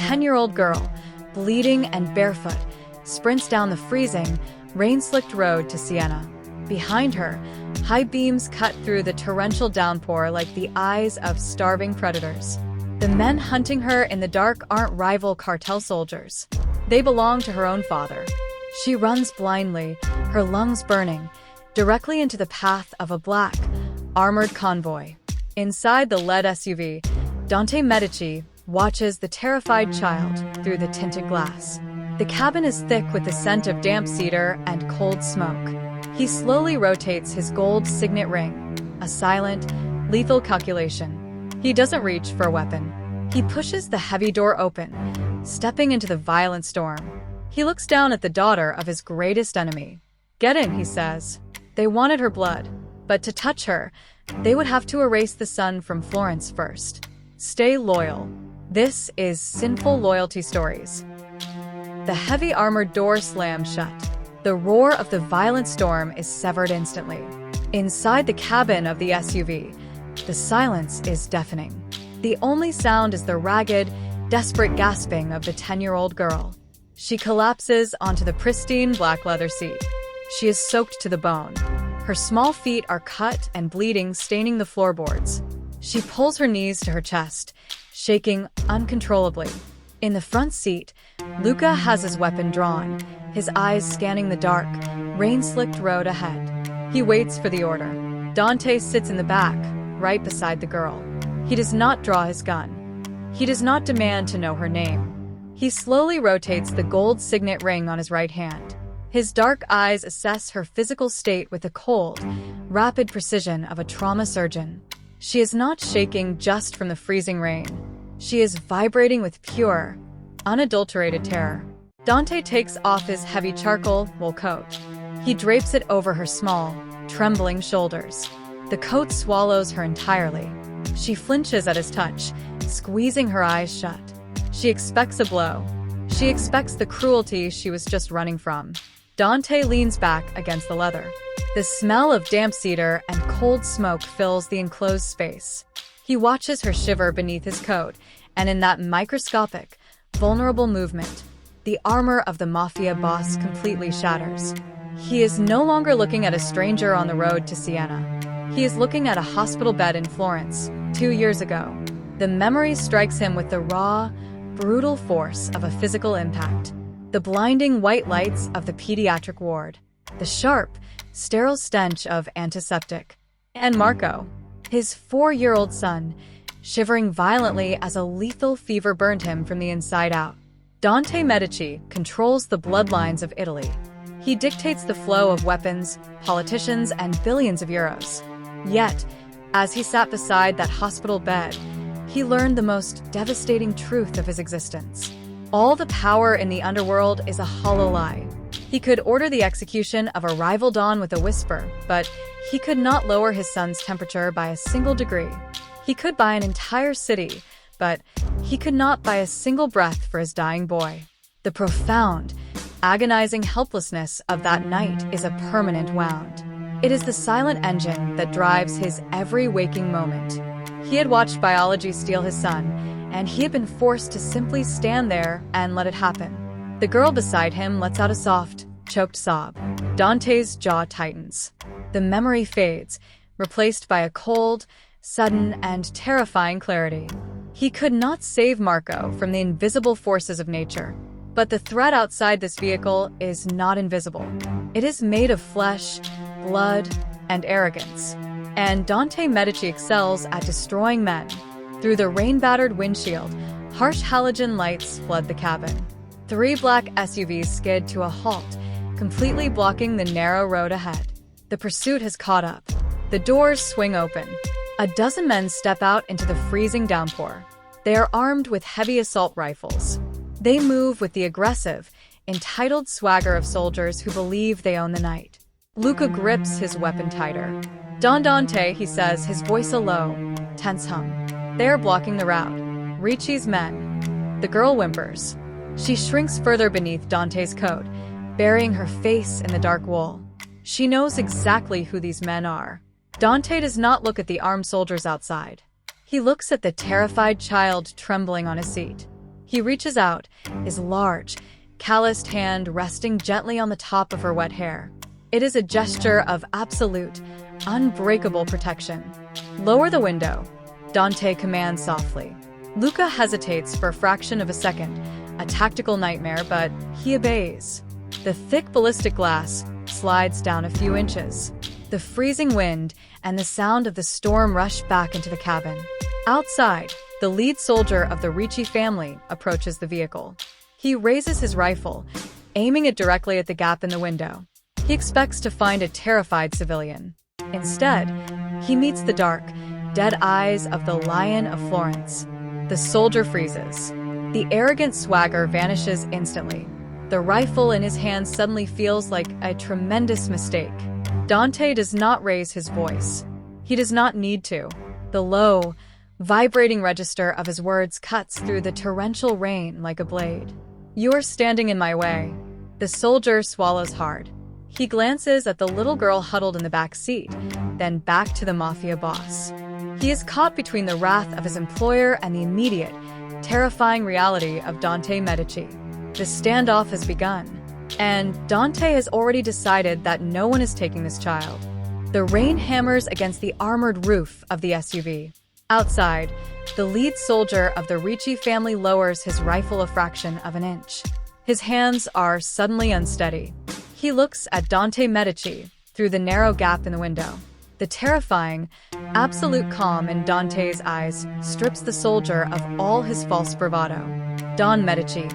10-year-old girl, bleeding and barefoot, sprints down the freezing, rain-slicked road to Siena. Behind her, high beams cut through the torrential downpour like the eyes of starving predators. The men hunting her in the dark aren't rival cartel soldiers. They belong to her own father. She runs blindly, her lungs burning, directly into the path of a black, armored convoy. Inside the lead SUV, Dante Medici watches the terrified child through the tinted glass. The cabin is thick with the scent of damp cedar and cold smoke. He slowly rotates his gold signet ring, a silent, lethal calculation. He doesn't reach for a weapon. He pushes the heavy door open, stepping into the violent storm. He looks down at the daughter of his greatest enemy. "Get in," he says. They wanted her blood, but to touch her, they would have to erase the sun from Florence first. Stay loyal. This is Sinful Loyalty Stories. The heavy armored door slams shut. The roar of the violent storm is severed instantly. Inside the cabin of the SUV, the silence is deafening. The only sound is the ragged, desperate gasping of the 10-year-old girl. She collapses onto the pristine black leather seat. She is soaked to the bone. Her small feet are cut and bleeding, staining the floorboards. She pulls her knees to her chest, shaking uncontrollably. In the front seat, Luca has his weapon drawn, his eyes scanning the dark, rain-slicked road ahead. He waits for the order. Dante sits in the back, right beside the girl. He does not draw his gun. He does not demand to know her name. He slowly rotates the gold signet ring on his right hand. His dark eyes assess her physical state with the cold, rapid precision of a trauma surgeon. She is not shaking just from the freezing rain. She is vibrating with pure, unadulterated terror. Dante takes off his heavy charcoal wool coat. He drapes it over her small, trembling shoulders. The coat swallows her entirely. She flinches at his touch, squeezing her eyes shut. She expects a blow. She expects the cruelty she was just running from. Dante leans back against the leather. The smell of damp cedar and cold smoke fills the enclosed space. He watches her shiver beneath his coat, and in that microscopic, vulnerable movement, the armor of the Mafia Boss completely shatters. He is no longer looking at a stranger on the road to Siena. He is looking at a hospital bed in Florence, 2 years ago. The memory strikes him with the raw, brutal force of a physical impact. The blinding white lights of the pediatric ward. The sharp, sterile stench of antiseptic. And Marco, his 4-year-old son, shivering violently as a lethal fever burned him from the inside out. Dante Medici controls the bloodlines of Italy. He dictates the flow of weapons, politicians, and billions of euros. Yet, as he sat beside that hospital bed, he learned the most devastating truth of his existence. All the power in the underworld is a hollow lie. He could order the execution of a rival don with a whisper, but he could not lower his son's temperature by a single degree. He could buy an entire city, but he could not buy a single breath for his dying boy. The profound, agonizing helplessness of that night is a permanent wound. It is the silent engine that drives his every waking moment. He had watched biology steal his son, and he had been forced to simply stand there and let it happen. The girl beside him lets out a soft, choked sob. Dante's jaw tightens. The memory fades, replaced by a cold, sudden, and terrifying clarity. He could not save Marco from the invisible forces of nature. But the threat outside this vehicle is not invisible. It is made of flesh, blood, and arrogance. And Dante Medici excels at destroying men. Through the rain-battered windshield, harsh halogen lights flood the cabin. 3 black SUVs skid to a halt, completely blocking the narrow road ahead. The pursuit has caught up. The doors swing open. A dozen men step out into the freezing downpour. They are armed with heavy assault rifles. They move with the aggressive, entitled swagger of soldiers who believe they own the night. Luca grips his weapon tighter. "Don Dante," he says, his voice a low, tense hum. They are blocking the route. Ricci's men. The girl whimpers. She shrinks further beneath Dante's coat, burying her face in the dark wool. She knows exactly who these men are. Dante does not look at the armed soldiers outside. He looks at the terrified child trembling on his seat. He reaches out, his large, calloused hand resting gently on the top of her wet hair. It is a gesture of absolute, unbreakable protection. "Lower the window," Dante commands softly. Luca hesitates for a fraction of a second, a tactical nightmare, but he obeys. The thick ballistic glass slides down a few inches. The freezing wind and the sound of the storm rush back into the cabin. Outside, the lead soldier of the Ricci family approaches the vehicle. He raises his rifle, aiming it directly at the gap in the window. He expects to find a terrified civilian. Instead, he meets the dark, dead eyes of the Lion of Florence. The soldier freezes. The arrogant swagger vanishes instantly. The rifle in his hand suddenly feels like a tremendous mistake. Dante does not raise his voice. He does not need to. The low, vibrating register of his words cuts through the torrential rain like a blade. "You are standing in my way." The soldier swallows hard. He glances at the little girl huddled in the back seat, then back to the Mafia boss. He is caught between the wrath of his employer and the immediate, terrifying reality of Dante Medici. The standoff has begun, and Dante has already decided that no one is taking this child. The rain hammers against the armored roof of the SUV. Outside, the lead soldier of the Ricci family lowers his rifle a fraction of an inch. His hands are suddenly unsteady. He looks at Dante Medici through the narrow gap in the window. The terrifying, absolute calm in Dante's eyes strips the soldier of all his false bravado. "Don Medici,"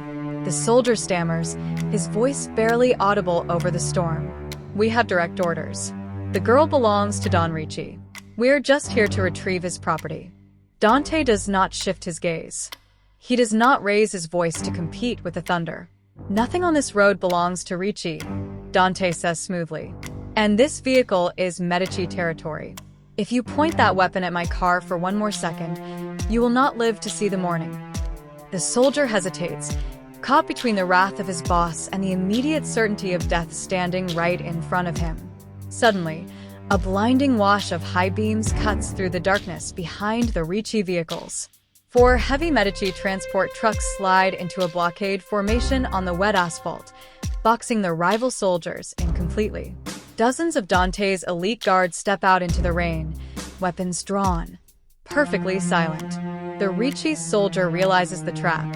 the soldier stammers, his voice barely audible over the storm. "We have direct orders. The girl belongs to Don Ricci. We're just here to retrieve his property." Dante does not shift his gaze. He does not raise his voice to compete with the thunder. "Nothing on this road belongs to Ricci," Dante says smoothly. "And this vehicle is Medici territory. If you point that weapon at my car for one more second, you will not live to see the morning." The soldier hesitates, caught between the wrath of his boss and the immediate certainty of death standing right in front of him. Suddenly, a blinding wash of high beams cuts through the darkness behind the Ricci vehicles. Four heavy Medici transport trucks slide into a blockade formation on the wet asphalt, boxing the rival soldiers in completely. Dozens of Dante's elite guards step out into the rain, weapons drawn, perfectly silent. The Ricci soldier realizes the trap.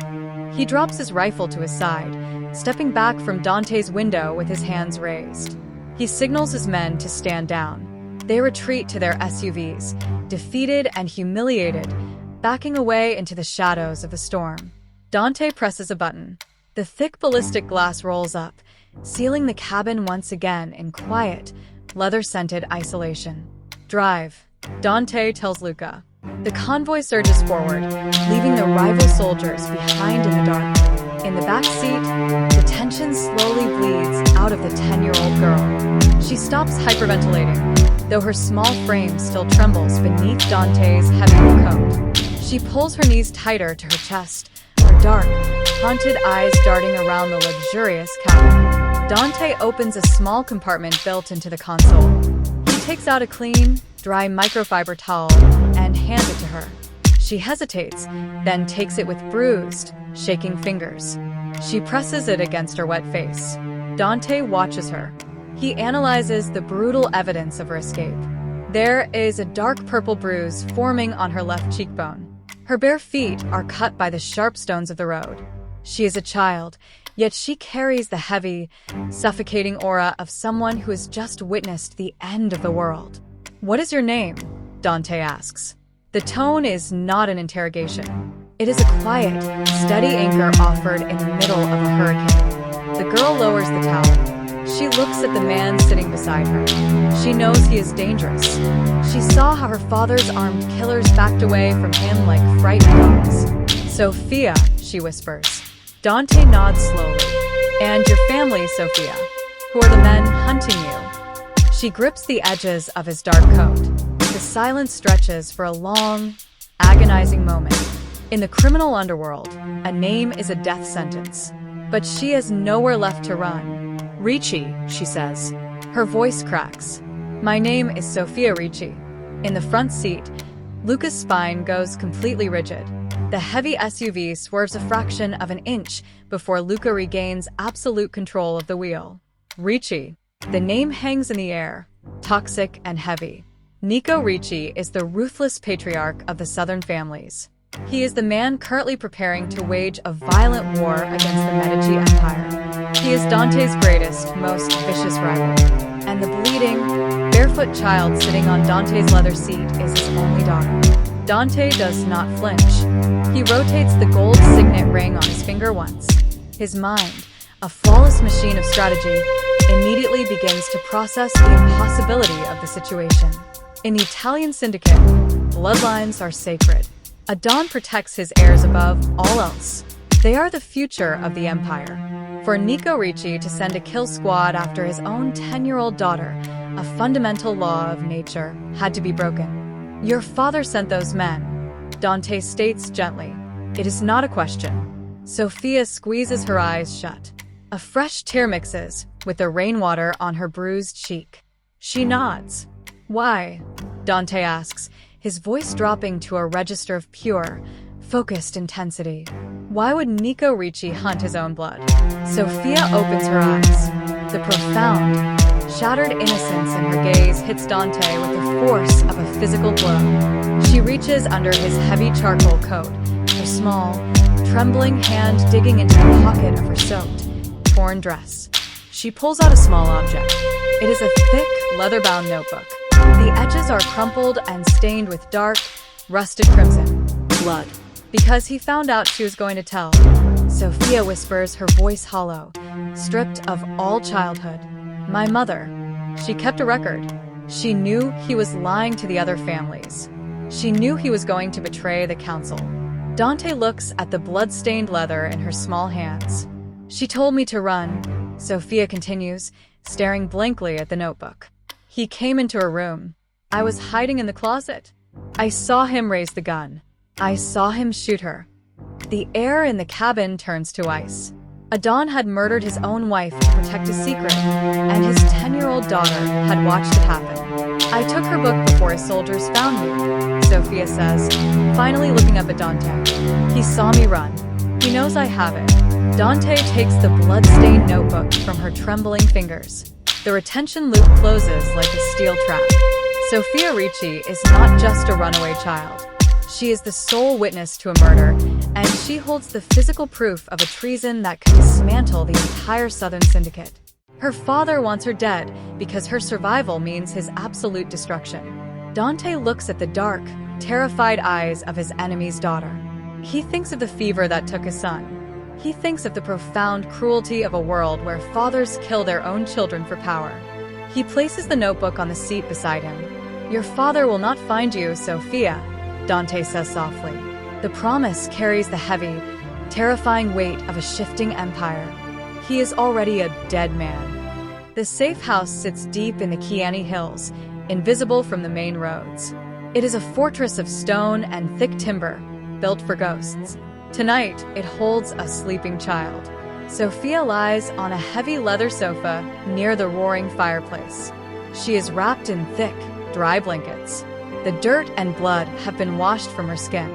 He drops his rifle to his side, stepping back from Dante's window with his hands raised. He signals his men to stand down. They retreat to their SUVs, defeated and humiliated, backing away into the shadows of the storm. Dante presses a button. The thick ballistic glass rolls up, sealing the cabin once again in quiet, leather-scented isolation. "Drive," Dante tells Luca. The convoy surges forward, leaving the rival soldiers behind in the dark. In the back seat, the tension slowly bleeds out of the 10-year-old girl. She stops hyperventilating, though her small frame still trembles beneath Dante's heavy coat. She pulls her knees tighter to her chest, her dark, haunted eyes darting around the luxurious cabin. Dante opens a small compartment built into the console. He takes out a clean, dry microfiber towel and hands it to her. She hesitates, then takes it with bruised, shaking fingers. She presses it against her wet face. Dante watches her. He analyzes the brutal evidence of her escape. There is a dark purple bruise forming on her left cheekbone. Her bare feet are cut by the sharp stones of the road. She is a child, yet she carries the heavy, suffocating aura of someone who has just witnessed the end of the world. "What is your name?" Dante asks. The tone is not an interrogation. It is a quiet, steady anchor offered in the middle of a hurricane. The girl lowers the towel. She looks at the man sitting beside her. She knows he is dangerous. She saw how her father's armed killers backed away from him like frightened dogs. "Sophia," she whispers. Dante nods slowly. "And your family, Sophia? Who are the men hunting you?" She grips the edges of his dark coat. The silence stretches for a long, agonizing moment. In the criminal underworld, a name is a death sentence. But she has nowhere left to run. "Ricci," she says. Her voice cracks. "My name is Sophia Ricci." In the front seat, Luca's spine goes completely rigid. The heavy SUV swerves a fraction of an inch before Luca regains absolute control of the wheel. Ricci. The name hangs in the air, toxic and heavy. Nico Ricci is the ruthless patriarch of the Southern families. He is the man currently preparing to wage a violent war against the Medici Empire. He is Dante's greatest, most vicious rival. And the bleeding, barefoot child sitting on Dante's leather seat is his only daughter. Dante does not flinch. He rotates the gold signet ring on his finger once. His mind, a flawless machine of strategy, immediately begins to process the impossibility of the situation. In the Italian syndicate, bloodlines are sacred. A Don protects his heirs above all else. They are the future of the empire. For Nico Ricci to send a kill squad after his own 10-year-old daughter, a fundamental law of nature had to be broken. Your father sent those men, Dante states gently. It is not a question. Sophia squeezes her eyes shut. A fresh tear mixes with the rainwater on her bruised cheek. She nods. Why? Dante asks, his voice dropping to a register of pure, focused intensity. Why would Nico Ricci hunt his own blood? Sophia opens her eyes. The profound, shattered innocence in her gaze hits Dante with the force of a physical blow. She reaches under his heavy charcoal coat, her small, trembling hand digging into the pocket of her soaked, torn dress. She pulls out a small object. It is a thick, leather-bound notebook. The edges are crumpled and stained with dark, rusted crimson. Blood. Because he found out she was going to tell. Sophia whispers, her voice hollow, stripped of all childhood. My mother. She kept a record. She knew he was lying to the other families. She knew he was going to betray the council. Dante looks at the blood-stained leather in her small hands. She told me to run, Sophia continues, staring blankly at the notebook. He came into her room. I was hiding in the closet. I saw him raise the gun. I saw him shoot her. The air in the cabin turns to ice. Adon had murdered his own wife to protect his secret, and his 10-year-old daughter had watched it happen. I took her book before his soldiers found me, Sophia says, finally looking up at Dante. He saw me run. He knows I have it. Dante takes the blood-stained notebook from her trembling fingers. The retention loop closes like a steel trap. Sophia Ricci is not just a runaway child. She is the sole witness to a murder, and she holds the physical proof of a treason that could dismantle the entire Southern Syndicate. Her father wants her dead because her survival means his absolute destruction. Dante looks at the dark, terrified eyes of his enemy's daughter. He thinks of the fever that took his son. He thinks of the profound cruelty of a world where fathers kill their own children for power. He places the notebook on the seat beside him. Your father will not find you, Sophia, Dante says softly. The promise carries the heavy, terrifying weight of a shifting empire. He is already a dead man. The safe house sits deep in the Chiani Hills, invisible from the main roads. It is a fortress of stone and thick timber, built for ghosts. Tonight, it holds a sleeping child. Sophia lies on a heavy leather sofa near the roaring fireplace. She is wrapped in thick, dry blankets. The dirt and blood have been washed from her skin.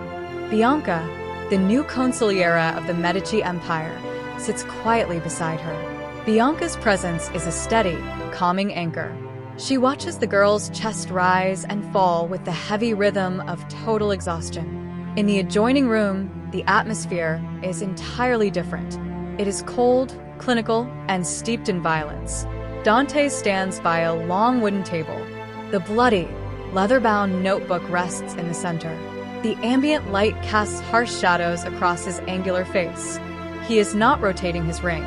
Bianca, the new consigliera of the Medici Empire, sits quietly beside her. Bianca's presence is a steady, calming anchor. She watches the girl's chest rise and fall with the heavy rhythm of total exhaustion. In the adjoining room, the atmosphere is entirely different. It is cold, clinical, and steeped in violence. Dante stands by a long wooden table. The bloody, leather-bound notebook rests in the center. The ambient light casts harsh shadows across his angular face. He is not rotating his ring.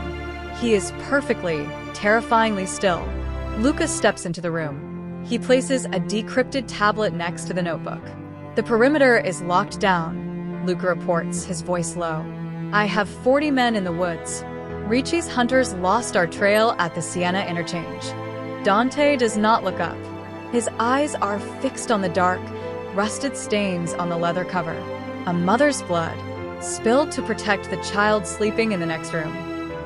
He is perfectly, terrifyingly still. Luca steps into the room. He places a decrypted tablet next to the notebook. The perimeter is locked down, Luca reports, his voice low. I have 40 men in the woods. Ricci's hunters lost our trail at the Siena interchange. Dante does not look up. His eyes are fixed on the dark, rusted stains on the leather cover. A mother's blood, spilled to protect the child sleeping in the next room.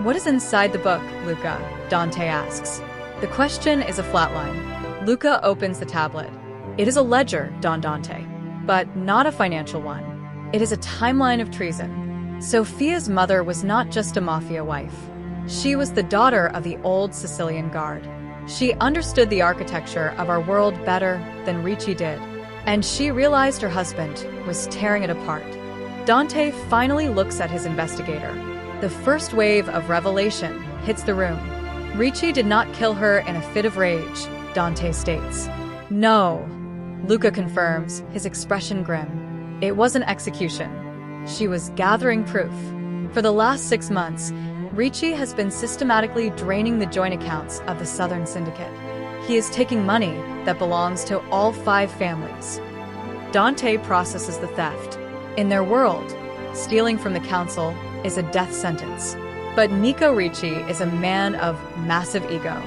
What is inside the book, Luca? Dante asks. The question is a flatline. Luca opens the tablet. It is a ledger, Don Dante, but not a financial one. It is a timeline of treason. Sophia's mother was not just a mafia wife. She was the daughter of the old Sicilian guard. She understood the architecture of our world better than Ricci did, and she realized her husband was tearing it apart. Dante finally looks at his investigator. The first wave of revelation hits the room. Ricci did not kill her in a fit of rage, Dante states. No, Luca confirms, his expression grim. It was an execution. She was gathering proof. For the last 6 months, Ricci has been systematically draining the joint accounts of the Southern Syndicate. He is taking money that belongs to all 5 families. Dante processes the theft. In their world, stealing from the council is a death sentence. But Nico Ricci is a man of massive ego.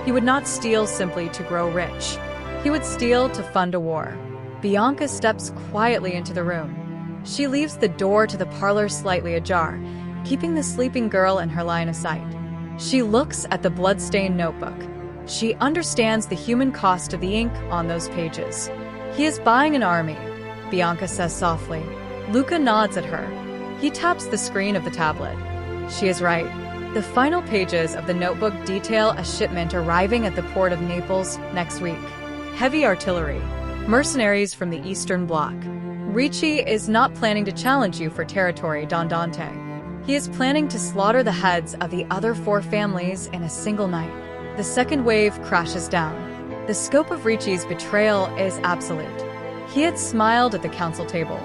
He would not steal simply to grow rich. He would steal to fund a war. Bianca steps quietly into the room. She leaves the door to the parlor slightly ajar, keeping the sleeping girl in her line of sight. She looks at the blood-stained notebook. She understands the human cost of the ink on those pages. He is buying an army, Bianca says softly. Luca nods at her. He taps the screen of the tablet. She is right. The final pages of the notebook detail a shipment arriving at the port of Naples next week. Heavy artillery, mercenaries from the Eastern Bloc. Ricci is not planning to challenge you for territory, Don Dante. He is planning to slaughter the heads of the other 4 families in a single night. The second wave crashes down. The scope of Ricci's betrayal is absolute. He had smiled at the council table.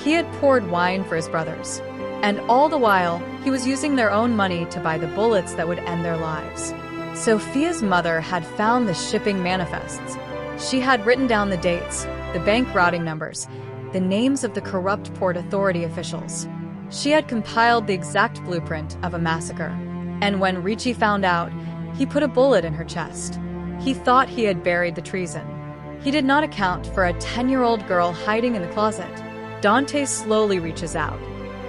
He had poured wine for his brothers. And all the while, he was using their own money to buy the bullets that would end their lives. Sophia's mother had found the shipping manifests. She had written down the dates, the bank routing numbers, the names of the corrupt Port Authority officials. She had compiled the exact blueprint of a massacre. And when Ricci found out, he put a bullet in her chest. He thought he had buried the treason. He did not account for a 10-year-old girl hiding in the closet. Dante slowly reaches out.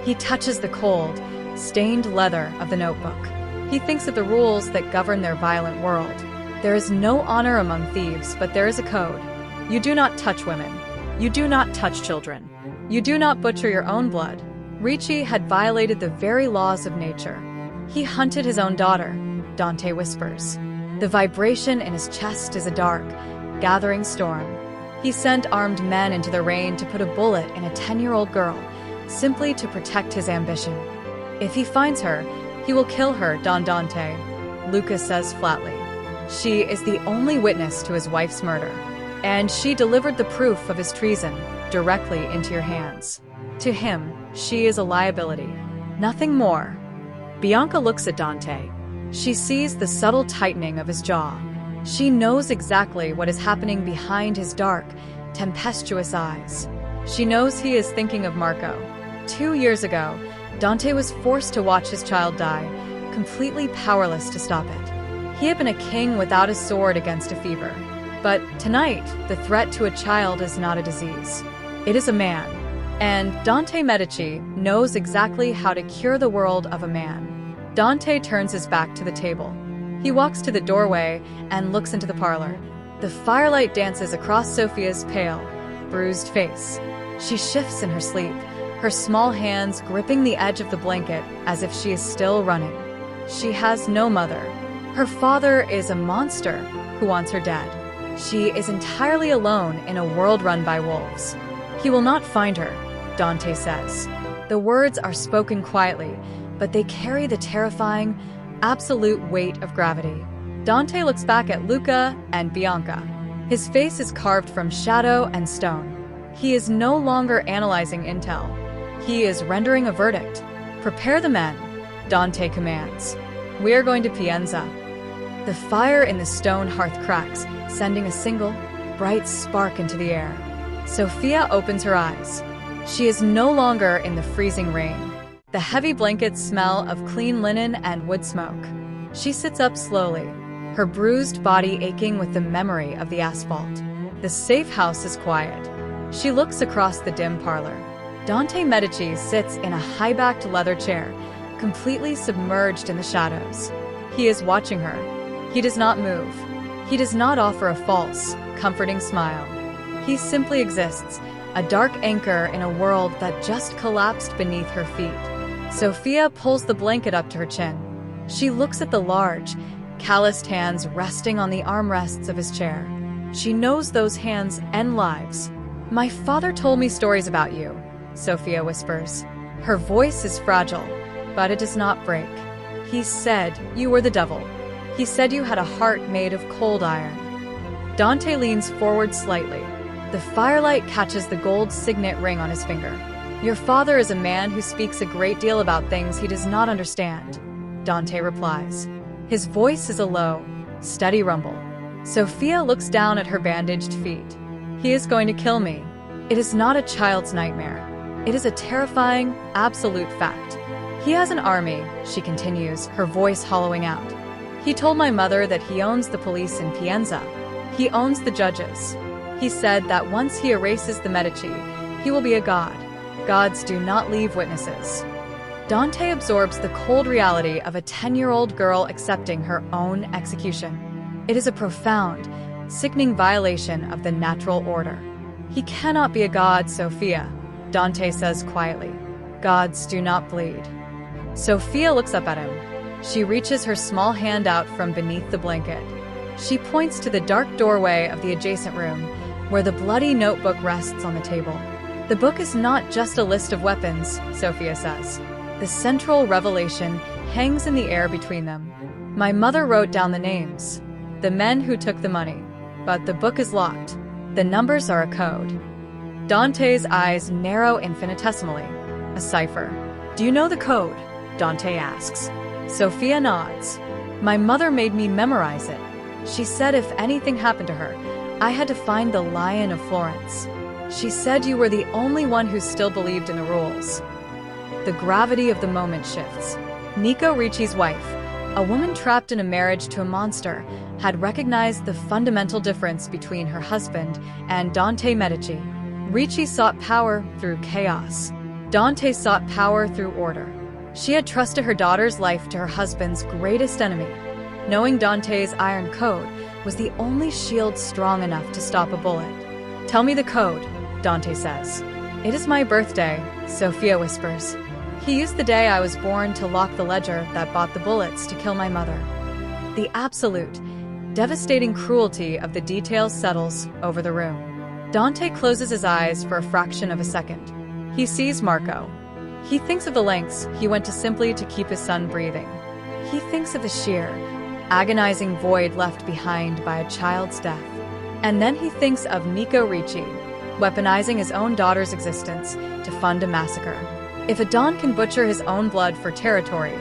He touches the cold, stained leather of the notebook. He thinks of the rules that govern their violent world. There is no honor among thieves, but there is a code. You do not touch women. You do not touch children. You do not butcher your own blood. Ricci had violated the very laws of nature. He hunted his own daughter, Dante whispers. The vibration in his chest is a dark, gathering storm. He sent armed men into the rain to put a bullet in a 10-year-old girl, simply to protect his ambition. If he finds her, he will kill her, Don Dante, Lucas says flatly. She is the only witness to his wife's murder, and she delivered the proof of his treason directly into your hands. To him, she is a liability, nothing more. Bianca looks at Dante. She sees the subtle tightening of his jaw. She knows exactly what is happening behind his dark, tempestuous eyes. She knows he is thinking of Marco. 2 years ago, Dante was forced to watch his child die, completely powerless to stop it. He had been a king without a sword against a fever. But tonight, the threat to a child is not a disease. It is a man. And Dante Medici knows exactly how to cure the world of a man. Dante turns his back to the table. He walks to the doorway and looks into the parlor. The firelight dances across Sophia's pale, bruised face. She shifts in her sleep, her small hands gripping the edge of the blanket as if she is still running. She has no mother. Her father is a monster who wants her dead. She is entirely alone in a world run by wolves. He will not find her, Dante says. The words are spoken quietly, but they carry the terrifying, absolute weight of gravity. Dante looks back at Luca and Bianca. His face is carved from shadow and stone. He is no longer analyzing intel. He is rendering a verdict. Prepare the men, Dante commands. We are going to Pienza. The fire in the stone hearth cracks, sending a single, bright spark into the air. Sophia opens her eyes. She is no longer in the freezing rain. The heavy blankets smell of clean linen and wood smoke. She sits up slowly, her bruised body aching with the memory of the asphalt. The safe house is quiet. She looks across the dim parlor. Dante Medici sits in a high-backed leather chair, completely submerged in the shadows. He is watching her. He does not move. He does not offer a false, comforting smile. He simply exists, a dark anchor in a world that just collapsed beneath her feet. Sophia pulls the blanket up to her chin. She looks at the large, calloused hands resting on the armrests of his chair. She knows those hands end lives. "My father told me stories about you," Sophia whispers. Her voice is fragile, but it does not break. "He said you were the devil. He said you had a heart made of cold iron." Dante leans forward slightly. The firelight catches the gold signet ring on his finger. "Your father is a man who speaks a great deal about things he does not understand," Dante replies. His voice is a low, steady rumble. Sophia looks down at her bandaged feet. "He is going to kill me. It is not a child's nightmare. It is a terrifying, absolute fact. He has an army," she continues, her voice hollowing out. "He told my mother that he owns the police in Pienza. He owns the judges. He said that once he erases the Medici, he will be a god. Gods do not leave witnesses." Dante absorbs the cold reality of a 10-year-old girl accepting her own execution. It is a profound, sickening violation of the natural order. "He cannot be a god, Sophia," Dante says quietly. "Gods do not bleed." Sophia looks up at him. She reaches her small hand out from beneath the blanket. She points to the dark doorway of the adjacent room, where the bloody notebook rests on the table. "The book is not just a list of weapons," Sophia says. The central revelation hangs in the air between them. "My mother wrote down the names, the men who took the money, but the book is locked. The numbers are a code." Dante's eyes narrow infinitesimally. "A cipher. Do you know the code?" Dante asks. Sophia nods. "My mother made me memorize it. She said if anything happened to her, I had to find the Lion of Florence. She said you were the only one who still believed in the rules." The gravity of the moment shifts. Nico Ricci's wife, a woman trapped in a marriage to a monster, had recognized the fundamental difference between her husband and Dante Medici. Ricci sought power through chaos. Dante sought power through order. She had trusted her daughter's life to her husband's greatest enemy. Knowing Dante's iron code was the only shield strong enough to stop a bullet. "Tell me the code," Dante says. "It is my birthday," Sophia whispers. "He used the day I was born to lock the ledger that bought the bullets to kill my mother." The absolute, devastating cruelty of the details settles over the room. Dante closes his eyes for a fraction of a second. He sees Marco. He thinks of the lengths he went to simply to keep his son breathing. He thinks of the sheer, agonizing void left behind by a child's death. And then he thinks of Nico Ricci, weaponizing his own daughter's existence to fund a massacre. If a Don can butcher his own blood for territory,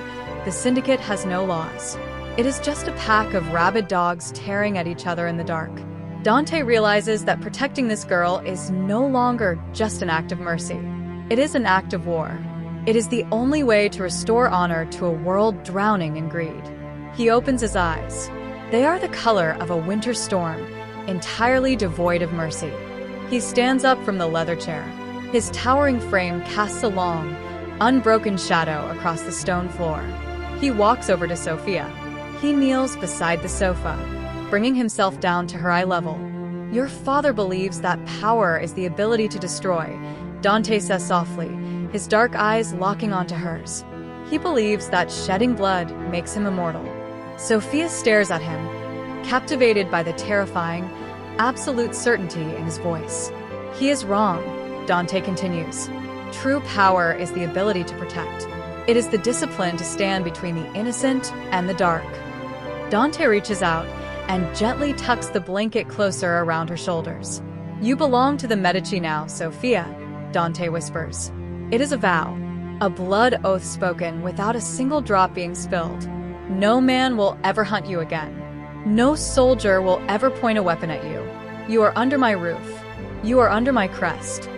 the syndicate has no laws. It is just a pack of rabid dogs tearing at each other in the dark. Dante realizes that protecting this girl is no longer just an act of mercy. It is an act of war. It is the only way to restore honor to a world drowning in greed. He opens his eyes. They are the color of a winter storm, entirely devoid of mercy. He stands up from the leather chair. His towering frame casts a long, unbroken shadow across the stone floor. He walks over to Sophia. He kneels beside the sofa, bringing himself down to her eye level. "Your father believes that power is the ability to destroy," Dante says softly, his dark eyes locking onto hers. "He believes that shedding blood makes him immortal." Sophia stares at him, captivated by the terrifying, absolute certainty in his voice. "He is wrong," Dante continues. "True power is the ability to protect. It is the discipline to stand between the innocent and the dark." Dante reaches out and gently tucks the blanket closer around her shoulders. "You belong to the Medici now, Sophia," Dante whispers. "It is a vow, a blood oath spoken without a single drop being spilled. No man will ever hunt you again. No soldier will ever point a weapon at you. You are under my roof. You are under my crest."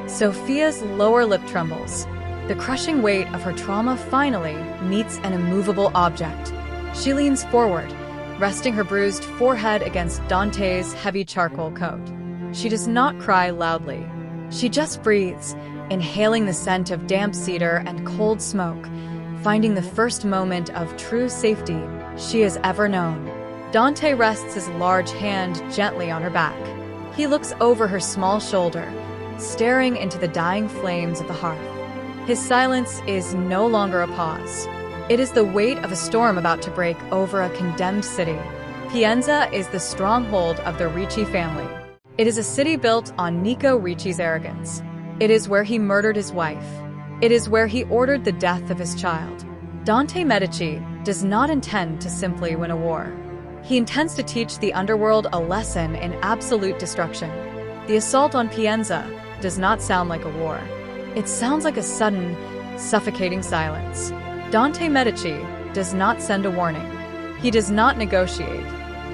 Sophia's lower lip trembles. The crushing weight of her trauma finally meets an immovable object. She leans forward, resting her bruised forehead against Dante's heavy charcoal coat. She does not cry loudly. She just breathes, inhaling the scent of damp cedar and cold smoke, finding the first moment of true safety she has ever known. Dante rests his large hand gently on her back. He looks over her small shoulder, staring into the dying flames of the hearth. His silence is no longer a pause. It is the weight of a storm about to break over a condemned city. Pienza is the stronghold of the Ricci family. It is a city built on Nico Ricci's arrogance. It is where he murdered his wife. It is where he ordered the death of his child. Dante Medici does not intend to simply win a war. He intends to teach the underworld a lesson in absolute destruction. The assault on Pienza does not sound like a war. It sounds like a sudden, suffocating silence. Dante Medici does not send a warning. He does not negotiate.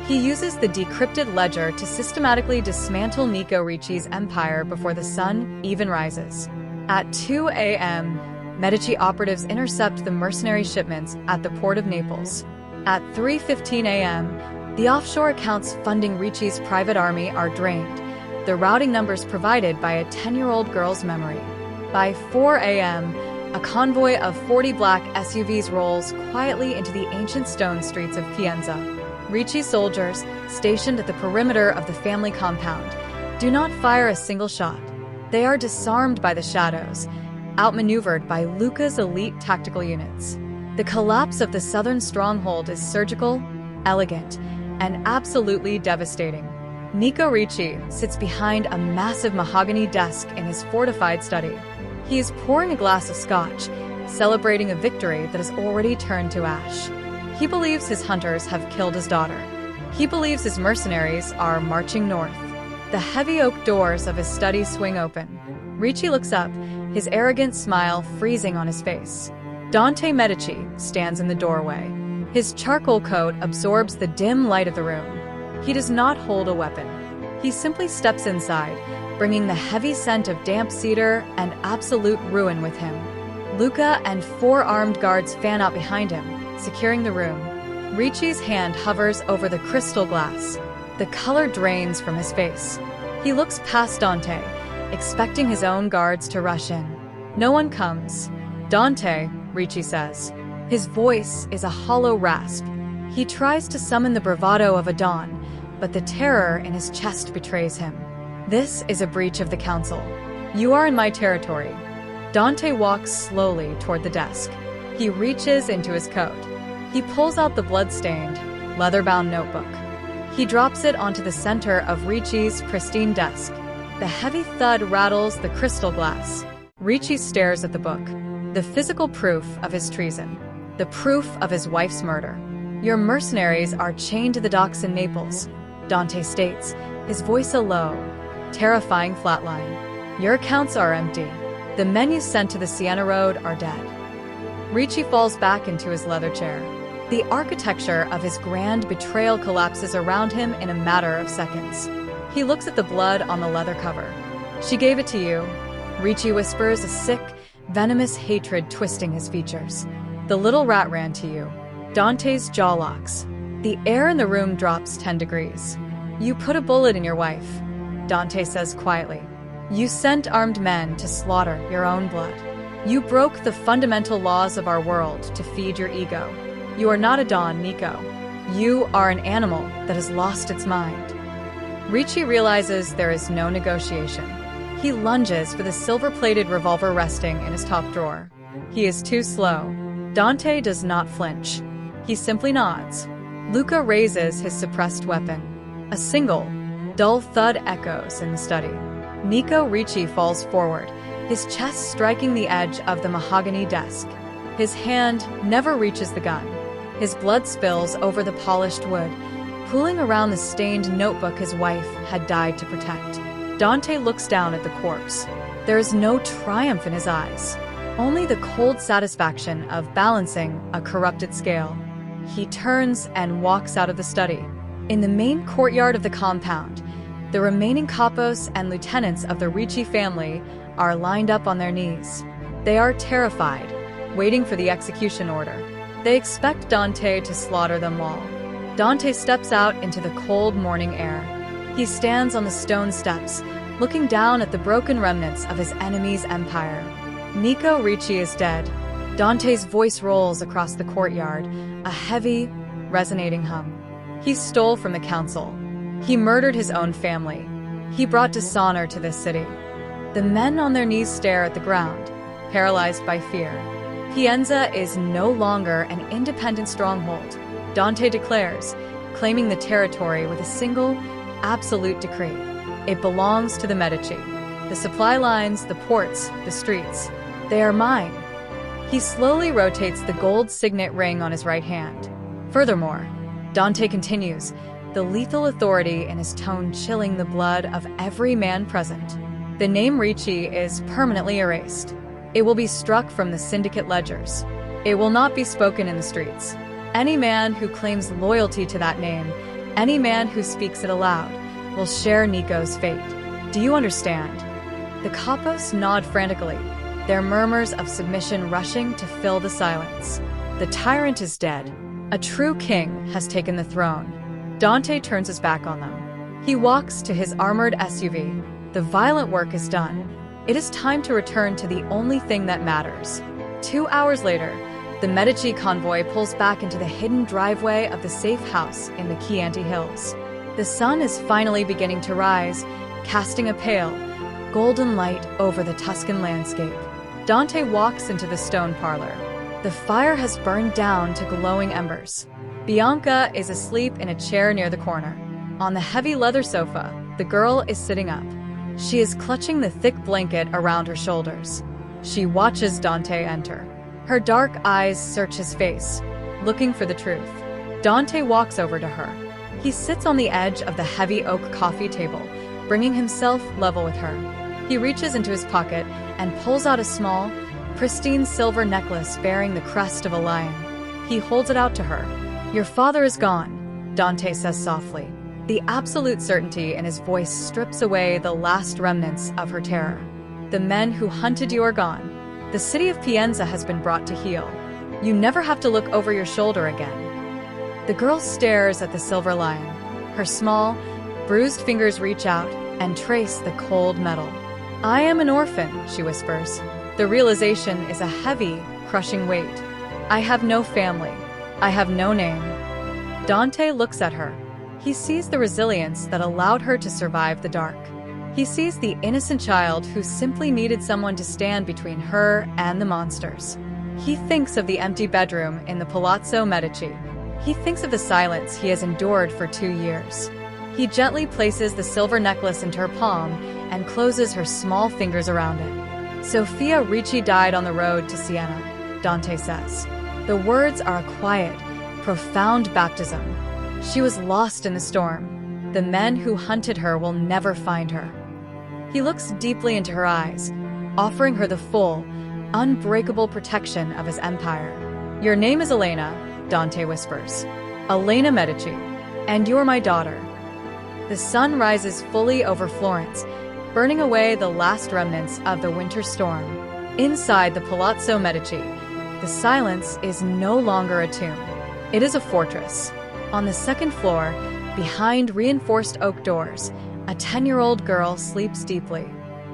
He uses the decrypted ledger to systematically dismantle Nico Ricci's empire before the sun even rises. At 2 a.m., Medici operatives intercept the mercenary shipments at the port of Naples. At 3:15 a.m., the offshore accounts funding Ricci's private army are drained, the routing numbers provided by a 10-year-old girl's memory. By 4 a.m., a convoy of 40 black SUVs rolls quietly into the ancient stone streets of Pienza. Ricci soldiers, stationed at the perimeter of the family compound, do not fire a single shot. They are disarmed by the shadows, outmaneuvered by Luca's elite tactical units. The collapse of the southern stronghold is surgical, elegant, and absolutely devastating. Nico Ricci sits behind a massive mahogany desk in his fortified study. He is pouring a glass of scotch, celebrating a victory that has already turned to ash. He believes his hunters have killed his daughter. He believes his mercenaries are marching north. The heavy oak doors of his study swing open. Ricci looks up, his arrogant smile freezing on his face. Dante Medici stands in the doorway. His charcoal coat absorbs the dim light of the room. He does not hold a weapon. He simply steps inside, bringing the heavy scent of damp cedar and absolute ruin with him. Luca and 4 armed guards fan out behind him, securing the room. Ricci's hand hovers over the crystal glass. The color drains from his face. He looks past Dante, expecting his own guards to rush in. No one comes. Dante, Ricci says. His voice is a hollow rasp. He tries to summon the bravado of a dawn, but the terror in his chest betrays him. This is a breach of the council. You are in my territory. Dante walks slowly toward the desk. He reaches into his coat. He pulls out the blood-stained, leather-bound notebook. He drops it onto the center of Ricci's pristine desk. The heavy thud rattles the crystal glass. Ricci stares at the book. The physical proof of his treason. The proof of his wife's murder. Your mercenaries are chained to the docks in Naples, Dante states, his voice a low, terrifying flatline. Your accounts are empty. The men you sent to the Siena Road are dead. Ricci falls back into his leather chair. The architecture of his grand betrayal collapses around him in a matter of seconds. He looks at the blood on the leather cover. She gave it to you, Ricci whispers, a sick, venomous hatred twisting his features. The little rat ran to you. Dante's jaw locks. The air in the room drops 10 degrees. You put a bullet in your wife, Dante says quietly. You sent armed men to slaughter your own blood. You broke the fundamental laws of our world to feed your ego. You are not a Don, Nico. You are an animal that has lost its mind. Ricci realizes there is no negotiation. He lunges for the silver-plated revolver resting in his top drawer. He is too slow. Dante does not flinch. He simply nods. Luca raises his suppressed weapon. A single, dull thud echoes in the study. Nico Ricci falls forward, his chest striking the edge of the mahogany desk. His hand never reaches the gun. His blood spills over the polished wood, pooling around the stained notebook his wife had died to protect. Dante looks down at the corpse. There is no triumph in his eyes, only the cold satisfaction of balancing a corrupted scale. He turns and walks out of the study. In the main courtyard of the compound, the remaining capos and lieutenants of the Ricci family are lined up on their knees. They are terrified, waiting for the execution order. They expect Dante to slaughter them all. Dante steps out into the cold morning air. He stands on the stone steps, looking down at the broken remnants of his enemy's empire. Nico Ricci is dead. Dante's voice rolls across the courtyard, a heavy, resonating hum. He stole from the council. He murdered his own family. He brought dishonor to this city. The men on their knees stare at the ground, paralyzed by fear. Pienza is no longer an independent stronghold, Dante declares, claiming the territory with a single, absolute decree. It belongs to the Medici. The supply lines, the ports, the streets, they are mine. He slowly rotates the gold signet ring on his right hand. Furthermore, Dante continues, the lethal authority in his tone chilling the blood of every man present. The name Ricci is permanently erased. It will be struck from the syndicate ledgers. It will not be spoken in the streets. Any man who claims loyalty to that name, any man who speaks it aloud, will share Nico's fate. Do you understand? The capos nod frantically, their murmurs of submission rushing to fill the silence. The tyrant is dead. A true king has taken the throne. Dante turns his back on them. He walks to his armored SUV. The violent work is done. It is time to return to the only thing that matters. 2 hours later, the Medici convoy pulls back into the hidden driveway of the safe house in the Chianti Hills. The sun is finally beginning to rise, casting a pale, golden light over the Tuscan landscape. Dante walks into the stone parlor. The fire has burned down to glowing embers. Bianca is asleep in a chair near the corner. On the heavy leather sofa, the girl is sitting up. She is clutching the thick blanket around her shoulders. She watches Dante enter. Her dark eyes search his face, looking for the truth. Dante walks over to her. He sits on the edge of the heavy oak coffee table, bringing himself level with her. He reaches into his pocket and pulls out a small, pristine silver necklace bearing the crest of a lion. He holds it out to her. "Your father is gone," Dante says softly. The absolute certainty in his voice strips away the last remnants of her terror. "The men who hunted you are gone. The city of Pienza has been brought to heel. You never have to look over your shoulder again." The girl stares at the silver lion. Her small, bruised fingers reach out and trace the cold metal. "I am an orphan," she whispers. The realization is a heavy, crushing weight. "I have no family. I have no name." Dante looks at her. He sees the resilience that allowed her to survive the dark. He sees the innocent child who simply needed someone to stand between her and the monsters. He thinks of the empty bedroom in the Palazzo Medici. He thinks of the silence he has endured for 2 years. He gently places the silver necklace into her palm and closes her small fingers around it. "Sofia Ricci died on the road to Siena," Dante says. The words are a quiet, profound baptism. She was lost in the storm. The men who hunted her will never find her. He looks deeply into her eyes, offering her the full, unbreakable protection of his empire. "Your name is Elena," Dante whispers. "Elena Medici. And you're my daughter." The sun rises fully over Florence, burning away the last remnants of the winter storm. Inside the Palazzo Medici, the silence is no longer a tomb. It is a fortress. On the second floor, behind reinforced oak doors, a 10-year-old girl sleeps deeply.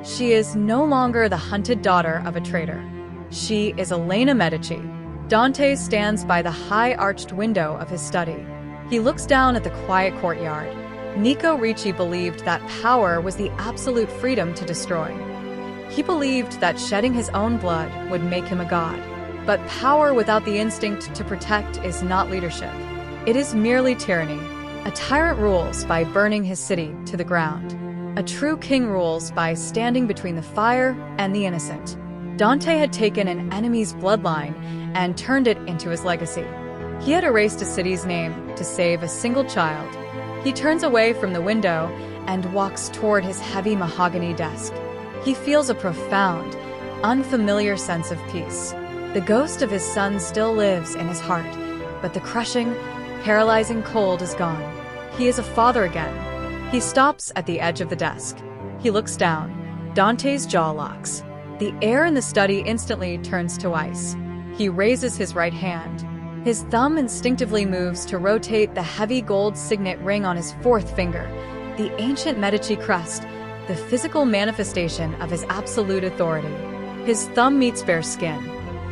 She is no longer the hunted daughter of a traitor. She is Elena Medici. Dante stands by the high-arched window of his study. He looks down at the quiet courtyard. Nico Ricci believed that power was the absolute freedom to destroy. He believed that shedding his own blood would make him a god. But power without the instinct to protect is not leadership. It is merely tyranny. A tyrant rules by burning his city to the ground. A true king rules by standing between the fire and the innocent. Dante had taken an enemy's bloodline and turned it into his legacy. He had erased a city's name to save a single child. He turns away from the window and walks toward his heavy mahogany desk. He feels a profound, unfamiliar sense of peace. The ghost of his son still lives in his heart, but the crushing, paralyzing cold is gone. He is a father again. He stops at the edge of the desk. He looks down. Dante's jaw locks. The air in the study instantly turns to ice. He raises his right hand. His thumb instinctively moves to rotate the heavy gold signet ring on his fourth finger, the ancient Medici crest, the physical manifestation of his absolute authority. His thumb meets bare skin.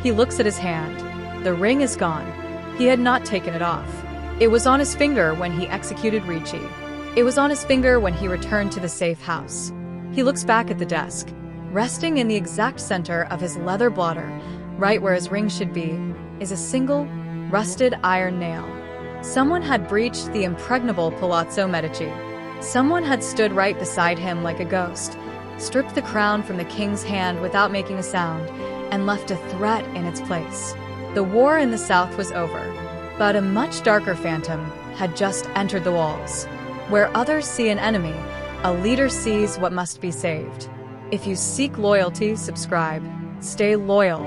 He looks at his hand. The ring is gone. He had not taken it off. It was on his finger when he executed Ricci. It was on his finger when he returned to the safe house. He looks back at the desk. Resting in the exact center of his leather blotter, right where his ring should be, is a single, rusted iron nail. Someone had breached the impregnable Palazzo Medici. Someone had stood right beside him like a ghost, stripped the crown from the king's hand without making a sound, and left a threat in its place. The war in the south was over, but a much darker phantom had just entered the walls. Where others see an enemy, a leader sees what must be saved. If you seek loyalty, subscribe. Stay loyal.